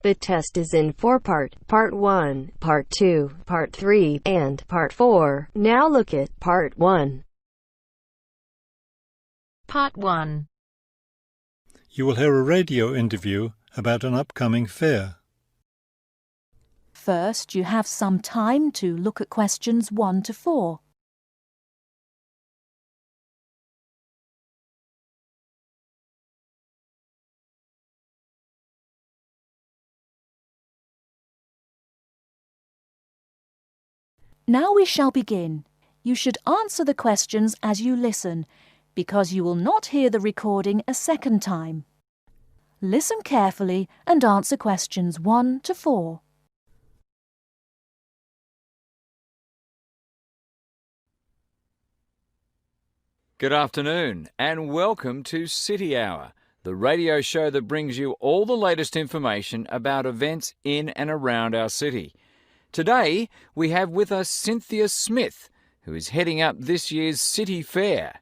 The test is in 4-part, Part 1, Part 2, Part 3, and Part 4. Now look at Part 1. Part 1. You will hear a radio interview about an upcoming fair. First, you have some time to look at questions 1 to 4. Now we shall begin. You should answer the questions as you listen, because you will not hear the recording a second time. Listen carefully and answer questions 1 to 4. Good afternoon and welcome to City Hour, the radio show that brings you all the latest information about events in and around our city. Today we have with us Cynthia Smith, who is heading up this year's City Fair.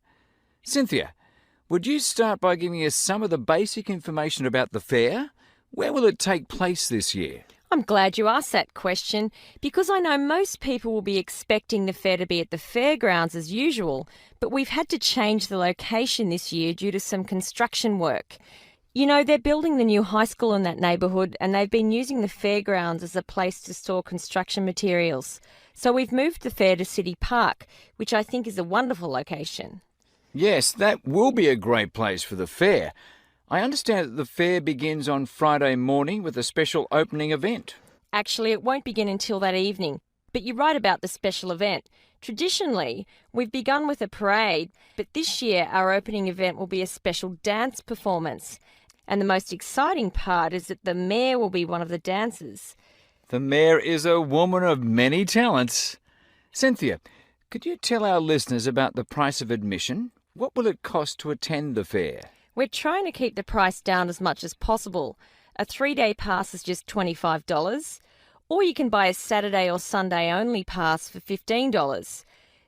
Cynthia, would you start by giving us some of the basic information about the fair? Where will it take place this year? I'm glad you asked that question because I know most people will be expecting the fair to be at the fairgrounds as usual, but we've had to change the location this year due to some construction work. You know, they're building the new high school in that neighbourhood and they've been using the fairgrounds as a place to store construction materials. So we've moved the fair to City Park, which I think is a wonderful location. Yes, that will be a great place for the fair. I understand that the fair begins on Friday morning with a special opening event. Actually, it won't begin until that evening, but you're right about the special event. Traditionally, we've begun with a parade, but this year our opening event will be a special dance performance. And the most exciting part is that the mayor will be one of the dancers. The mayor is a woman of many talents. Cynthia, could you tell our listeners about the price of admission? What will it cost to attend the fair? We're trying to keep the price down as much as possible. A 3-day pass is just $25, or you can buy a Saturday or Sunday only pass for $15.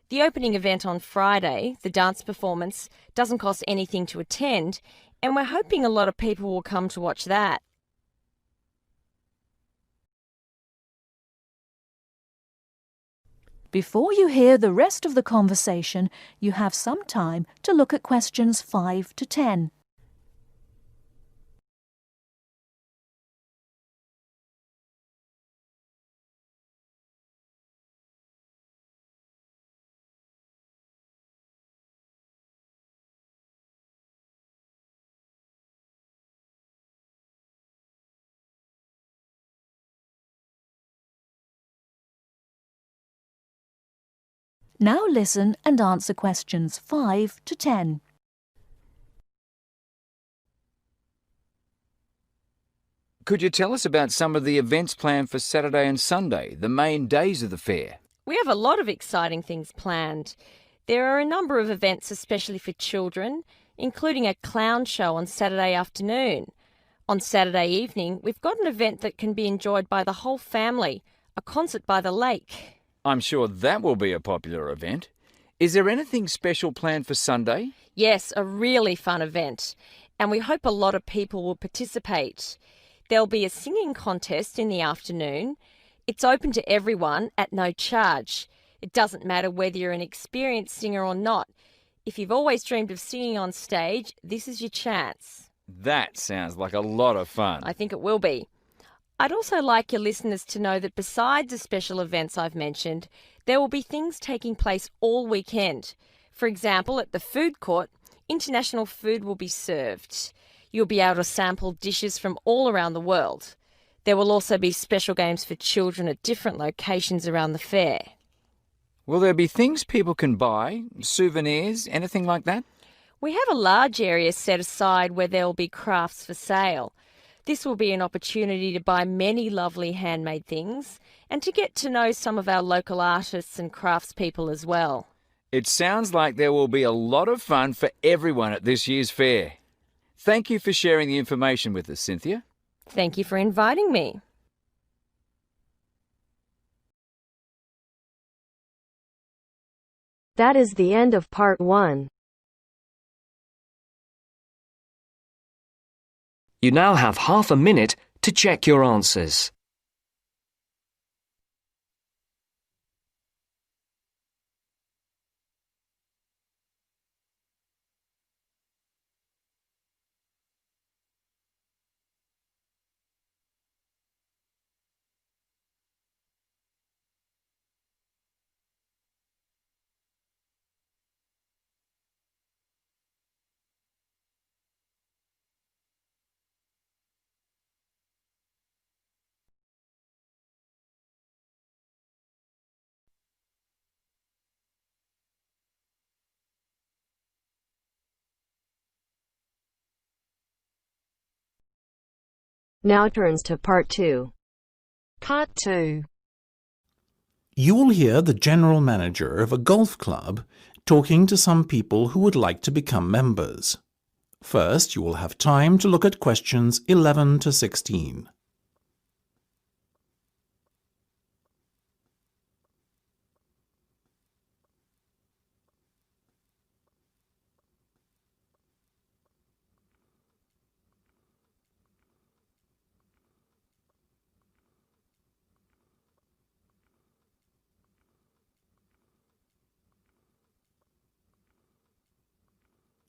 The opening event on Friday, the dance performance, doesn't cost anything to attend, and we're hoping a lot of people will come to watch that. Before you hear the rest of the conversation, you have some time to look at questions 5 to 10. Now listen and answer questions 5 to 10. Could you tell us about some of the events planned for Saturday and Sunday, the main days of the fair? We have a lot of exciting things planned. There are a number of events especially for children, including a clown show on Saturday afternoon. On Saturday evening, we've got an event that can be enjoyed by the whole family, a concert by the lake. I'm sure that will be a popular event. Is there anything special planned for Sunday? Yes, a really fun event, and we hope a lot of people will participate. There'll be a singing contest in the afternoon. It's open to everyone at no charge. It doesn't matter whether you're an experienced singer or not. If you've always dreamed of singing on stage, this is your chance. That sounds like a lot of fun. I think it will be. I'd also like your listeners to know that besides the special events I've mentioned, there will be things taking place all weekend. For example, at the food court, international food will be served. You'll be able to sample dishes from all around the world. There will also be special games for children at different locations around the fair. Will there be things people can buy, souvenirs, anything like that? We have a large area set aside where there will be crafts for sale. This will be an opportunity to buy many lovely handmade things and to get to know some of our local artists and craftspeople as well. It sounds like there will be a lot of fun for everyone at this year's fair. Thank you for sharing the information with us, Cynthia. Thank you for inviting me. That is the end of Part 1. You now have half a minute to check your answers. Now turns to Part 2. Part 2. You will hear the general manager of a golf club talking to some people who would like to become members. First, you will have time to look at questions 11 to 16.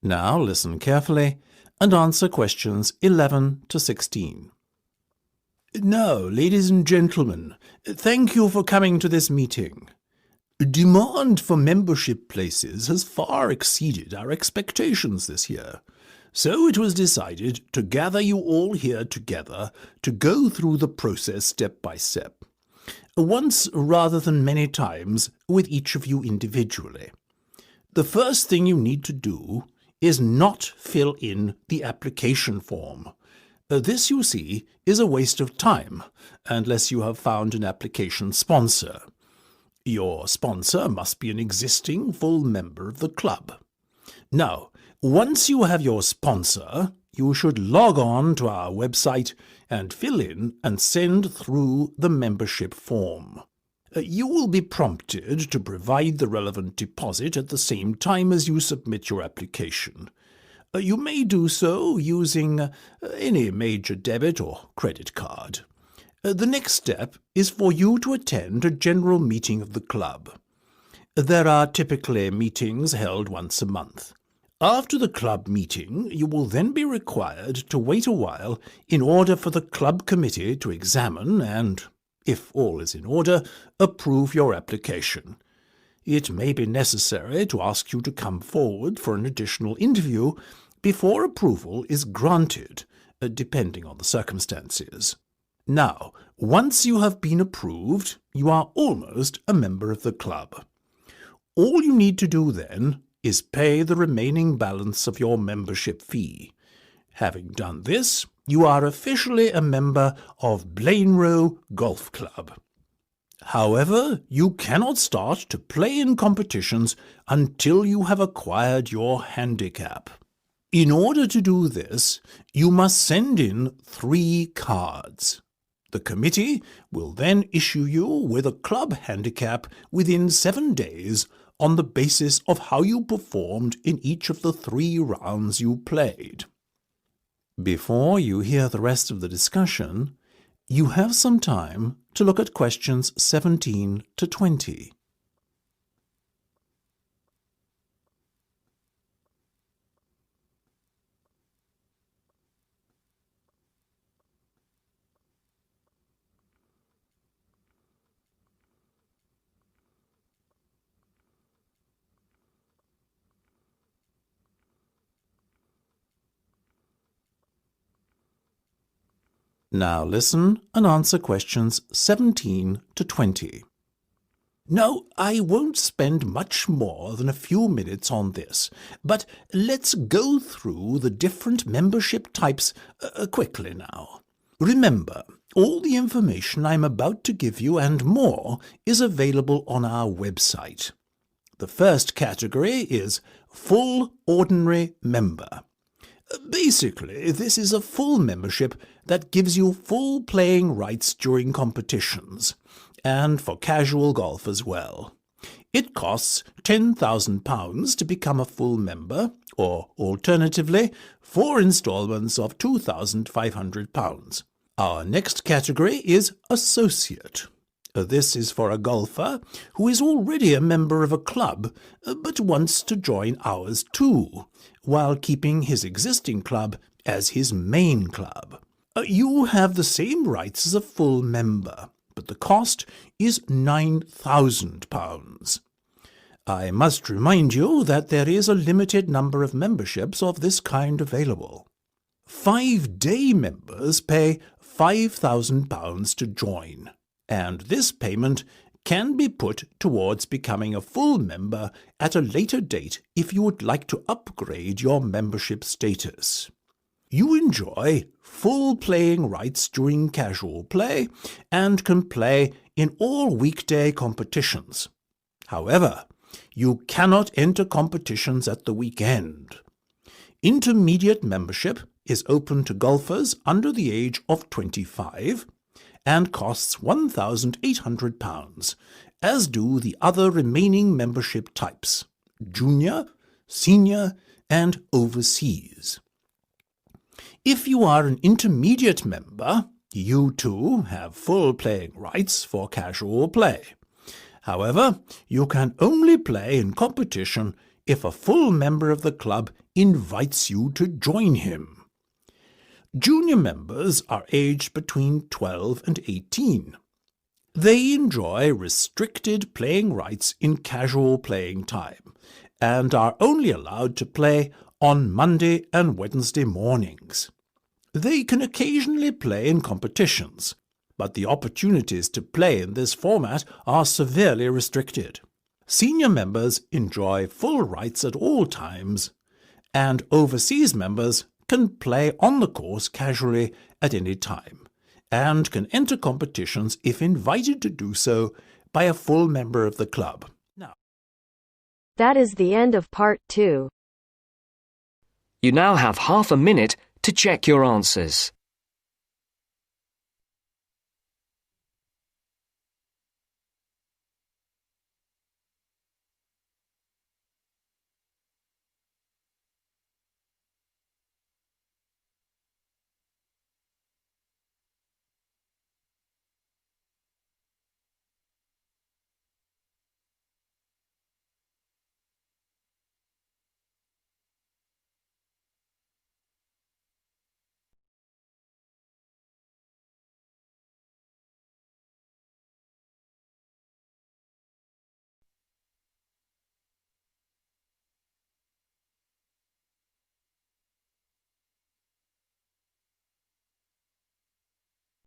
Now listen carefully and answer questions 11 to 16. Now, ladies and gentlemen, thank you for coming to this meeting. Demand for membership places has far exceeded our expectations this year, so it was decided to gather you all here together to go through the process step by step, once rather than many times with each of you individually. The first thing you need to do is not fill in the application form. This, you see, is a waste of time, unless you have found an application sponsor. Your sponsor must be an existing full member of the club. Now, once you have your sponsor, you should log on to our website and fill in and send through the membership form. You will be prompted to provide the relevant deposit at the same time as you submit your application. You may do so using any major debit or credit card. The next step is for you to attend a general meeting of the club. There are typically meetings held once a month. After the club meeting, you will then be required to wait a while in order for the club committee to examine and, if all is in order, approve your application. It may be necessary to ask you to come forward for an additional interview before approval is granted, depending on the circumstances. Now, once you have been approved, you are almost a member of the club. All you need to do then is pay the remaining balance of your membership fee. Having done this, you are officially a member of Blainrow Golf Club. However, you cannot start to play in competitions until you have acquired your handicap. In order to do this, you must send in 3 cards. The committee will then issue you with a club handicap within 7 days on the basis of how you performed in each of the 3 rounds you played. Before you hear the rest of the discussion, you have some time to look at questions 17 to 20. Now listen and answer questions 17 to 20. Now, I won't spend much more than a few minutes on this, but let's go through the different membership types quickly now. Remember, all the information I'm about to give you and more is available on our website. The first category is Full Ordinary Member. Basically, this is a full membership that gives you full playing rights during competitions, and for casual golf as well. It costs £10,000 to become a full member, or alternatively, 4 instalments of £2,500. Our next category is associate. This is for a golfer who is already a member of a club but wants to join ours too, while keeping his existing club as his main club. You have the same rights as a full member, but the cost is £9,000. I must remind you that there is a limited number of memberships of this kind available. 5-day members pay £5,000 to join, and this payment can be put towards becoming a full member at a later date if you would like to upgrade your membership status. You enjoy full playing rights during casual play and can play in all weekday competitions. However, you cannot enter competitions at the weekend. Intermediate membership is open to golfers under the age of 25 and costs £1,800, as do the other remaining membership types: junior, senior, and overseas. If you are an intermediate member, you too have full playing rights for casual play. However, you can only play in competition if a full member of the club invites you to join him. Junior members are aged between 12 and 18. They enjoy restricted playing rights in casual playing time and are only allowed to play on Monday and Wednesday mornings. They can occasionally play in competitions, but the opportunities to play in this format are severely restricted. Senior members enjoy full rights at all times, and overseas members can play on the course casually at any time, and can enter competitions if invited to do so by a full member of the club. That is the end of part 2. You now have half a minute to check your answers.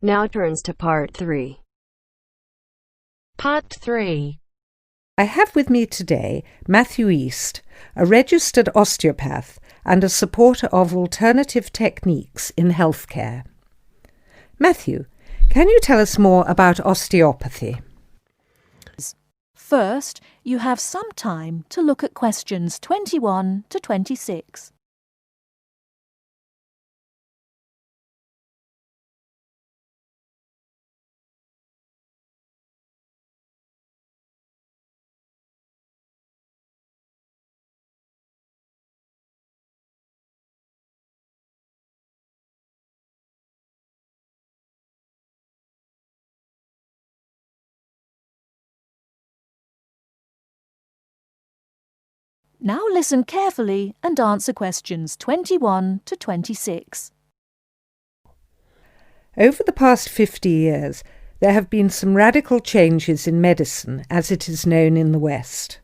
Now turns to part 3. Part 3. I have with me today Matthew East, a registered osteopath and a supporter of alternative techniques in healthcare. Matthew, can you tell us more about osteopathy? First, you have some time to look at questions 21 to 26. Now listen carefully and answer questions 21 to 26. Over the past 50 years, there have been some radical changes in medicine as it is known in the West.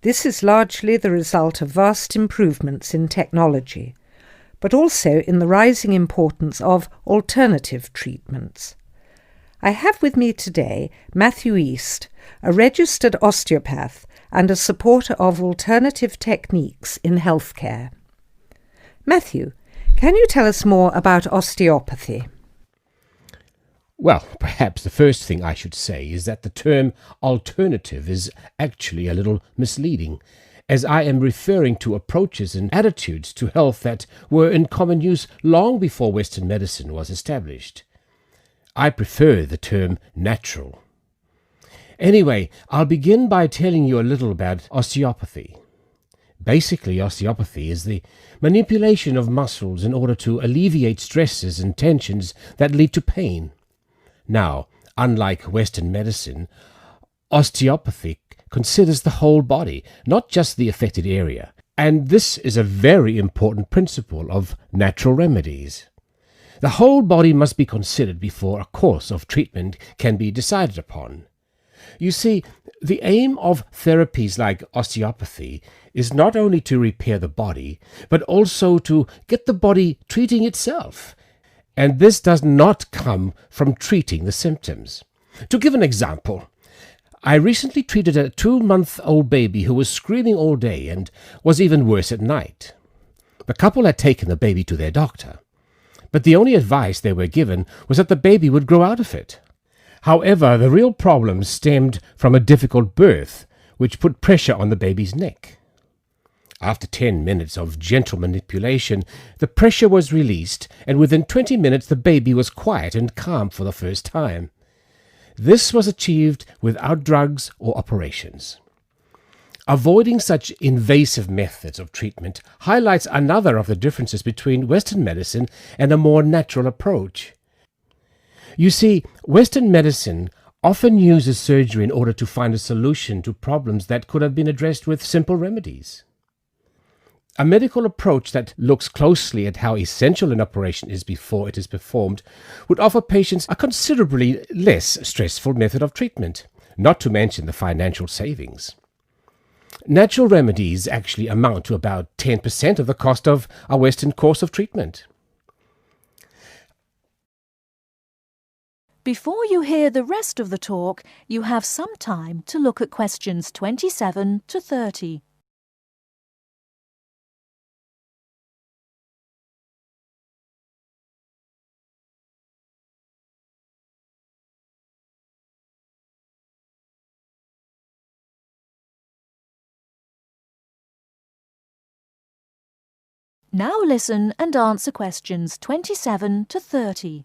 This is largely the result of vast improvements in technology, but also in the rising importance of alternative treatments. I have with me today Matthew East, a registered osteopath and a supporter of alternative techniques in healthcare. Matthew, can you tell us more about osteopathy? Well, perhaps the first thing I should say is that the term alternative is actually a little misleading, as I am referring to approaches and attitudes to health that were in common use long before Western medicine was established. I prefer the term natural. Anyway, I'll begin by telling you a little about osteopathy. Basically, osteopathy is the manipulation of muscles in order to alleviate stresses and tensions that lead to pain. Now, unlike Western medicine, osteopathy considers the whole body, not just the affected area. And this is a very important principle of natural remedies. The whole body must be considered before a course of treatment can be decided upon. You see, the aim of therapies like osteopathy is not only to repair the body, but also to get the body treating itself. And this does not come from treating the symptoms. To give an example, I recently treated a 2-month-old baby who was screaming all day and was even worse at night. The couple had taken the baby to their doctor, but the only advice they were given was that the baby would grow out of it. However, the real problem stemmed from a difficult birth, which put pressure on the baby's neck. After 10 minutes of gentle manipulation, the pressure was released, and within 20 minutes the baby was quiet and calm for the first time. This was achieved without drugs or operations. Avoiding such invasive methods of treatment highlights another of the differences between Western medicine and a more natural approach. You see, Western medicine often uses surgery in order to find a solution to problems that could have been addressed with simple remedies. A medical approach that looks closely at how essential an operation is before it is performed would offer patients a considerably less stressful method of treatment, not to mention the financial savings. Natural remedies actually amount to about 10% of the cost of a Western course of treatment. Before you hear the rest of the talk, you have some time to look at questions 27 to 30. Now listen and answer questions 27 to 30.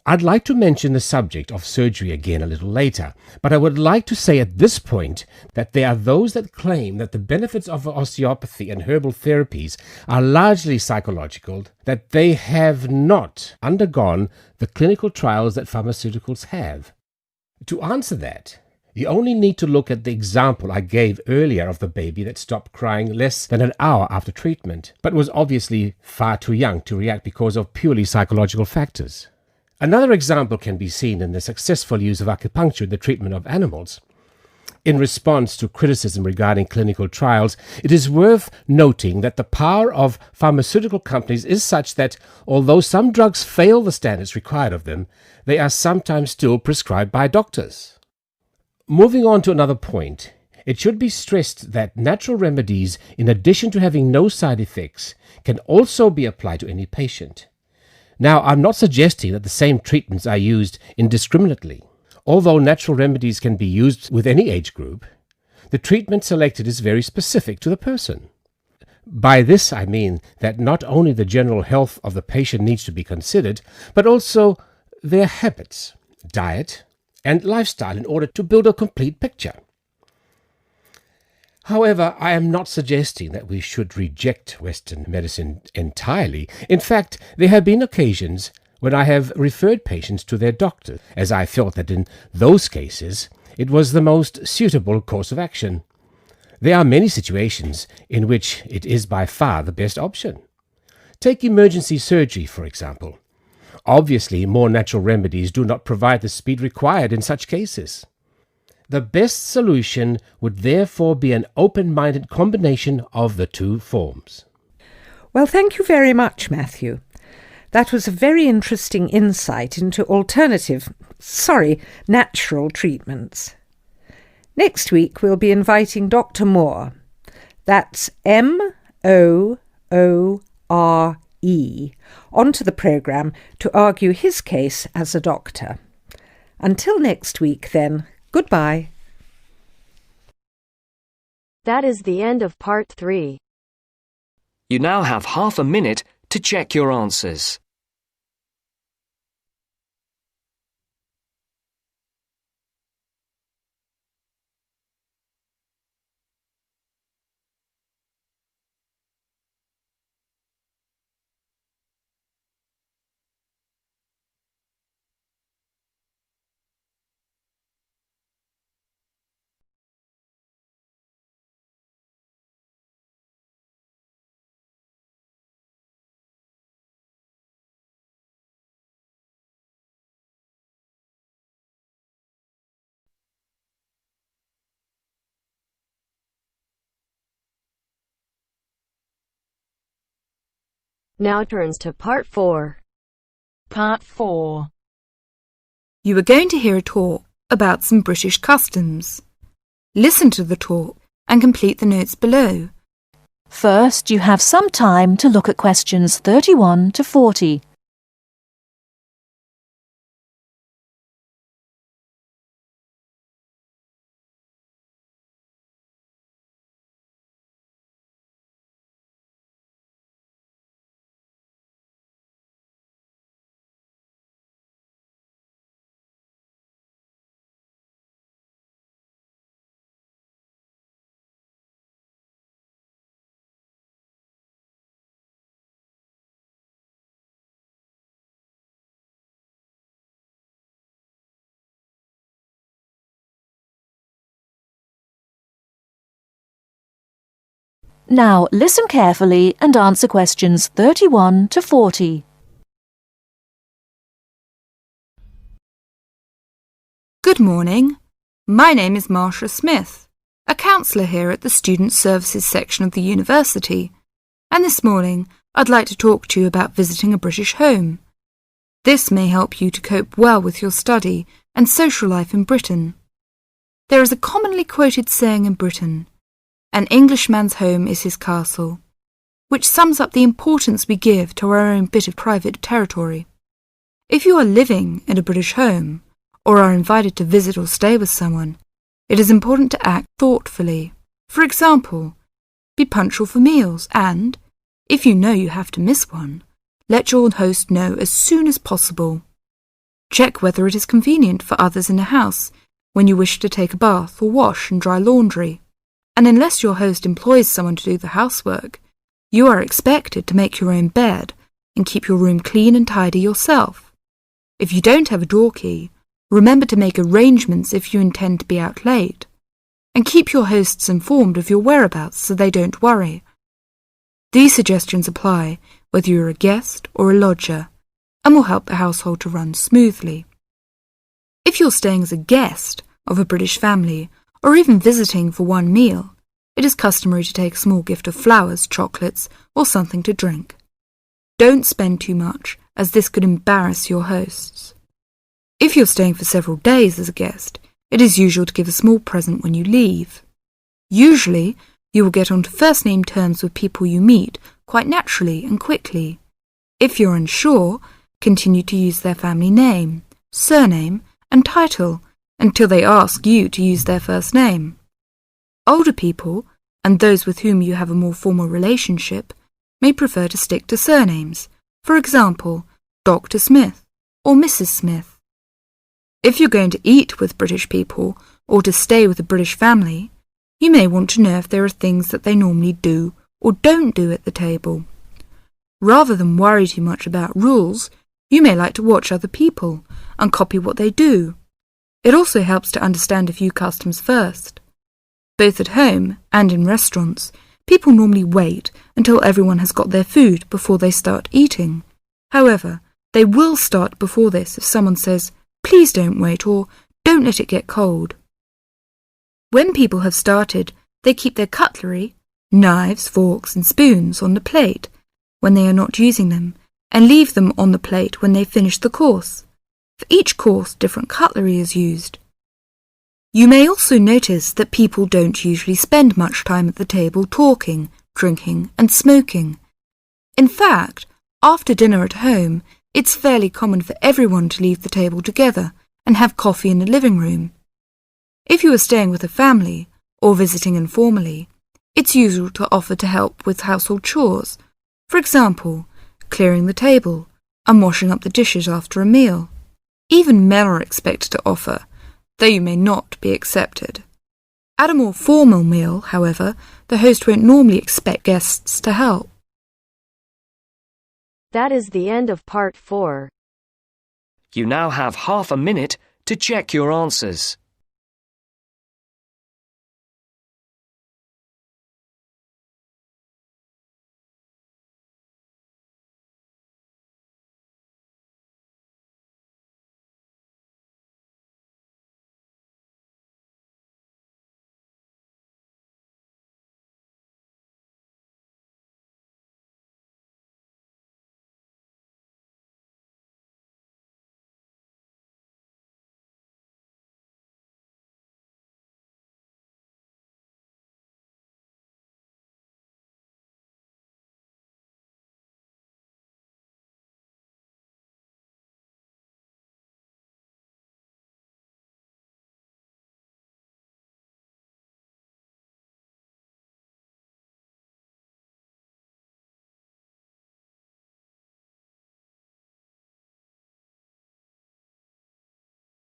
I'd like to mention the subject of surgery again a little later, but I would like to say at this point that there are those that claim that the benefits of osteopathy and herbal therapies are largely psychological, that they have not undergone the clinical trials that pharmaceuticals have. To answer that, you only need to look at the example I gave earlier of the baby that stopped crying less than an hour after treatment, but was obviously far too young to react because of purely psychological factors. Another example can be seen in the successful use of acupuncture in the treatment of animals. In response to criticism regarding clinical trials, it is worth noting that the power of pharmaceutical companies is such that, although some drugs fail the standards required of them, they are sometimes still prescribed by doctors. Moving on to another point, it should be stressed that natural remedies, in addition to having no side effects, can also be applied to any patient. Now, I'm not suggesting that the same treatments are used indiscriminately. Although natural remedies can be used with any age group, the treatment selected is very specific to the person. By this I mean that not only the general health of the patient needs to be considered, but also their habits, diet, and lifestyle in order to build a complete picture. However, I am not suggesting that we should reject Western medicine entirely. In fact, there have been occasions when I have referred patients to their doctor, as I felt that in those cases it was the most suitable course of action. There are many situations in which it is by far the best option. Take emergency surgery, for example. Obviously, more natural remedies do not provide the speed required in such cases. The best solution would therefore be an open-minded combination of the two forms. Well, thank you very much, Matthew. That was a very interesting insight into natural treatments. Next week, we'll be inviting Dr. Moore. That's Moore, onto the programme to argue his case as a doctor. Until next week, then, goodbye. That is the end of part 3. You now have half a minute to check your answers. Now turns to Part 4. Part 4. You are going to hear a talk about some British customs. Listen to the talk and complete the notes below. First, you have some time to look at questions 31 to 40. Now listen carefully and answer questions 31 to 40. Good morning. My name is Marsha Smith, a counsellor here at the Student Services section of the university, and this morning I'd like to talk to you about visiting a British home. This may help you to cope well with your study and social life in Britain. There is a commonly quoted saying in Britain, "An Englishman's home is his castle," which sums up the importance we give to our own bit of private territory. If you are living in a British home, or are invited to visit or stay with someone, it is important to act thoughtfully. For example, be punctual for meals and, if you know you have to miss one, let your host know as soon as possible. Check whether it is convenient for others in the house when you wish to take a bath or wash and dry laundry. And unless your host employs someone to do the housework, you are expected to make your own bed and keep your room clean and tidy yourself. If you don't have a door key, remember to make arrangements if you intend to be out late, and keep your hosts informed of your whereabouts so they don't worry. These suggestions apply whether you're a guest or a lodger, and will help the household to run smoothly. If you're staying as a guest of a British family, or even visiting for one meal, it is customary to take a small gift of flowers, chocolates, or something to drink. Don't spend too much, as this could embarrass your hosts. If you're staying for several days as a guest, it is usual to give a small present when you leave. Usually, you will get onto first-name terms with people you meet quite naturally and quickly. If you're unsure, continue to use their family name, surname, and title until they ask you to use their first name. Older people, and those with whom you have a more formal relationship, may prefer to stick to surnames, for example, Dr. Smith or Mrs. Smith. If you're going to eat with British people or to stay with a British family, you may want to know if there are things that they normally do or don't do at the table. Rather than worry too much about rules, you may like to watch other people and copy what they do. It also helps to understand a few customs first. Both at home and in restaurants, people normally wait until everyone has got their food before they start eating. However, they will start before this if someone says, "Please don't wait," or "Don't let it get cold." When people have started, they keep their cutlery, knives, forks and spoons on the plate when they are not using them, and leave them on the plate when they finish the course. For each course, different cutlery is used. You may also notice that people don't usually spend much time at the table talking, drinking and smoking. In fact, after dinner at home, it's fairly common for everyone to leave the table together and have coffee in the living room. If you are staying with a family or visiting informally, it's usual to offer to help with household chores, for example, clearing the table and washing up the dishes after a meal. Even men are expected to offer, though you may not be accepted. At a more formal meal, however, the host won't normally expect guests to help. That is the end of Part 4. You now have half a minute to check your answers.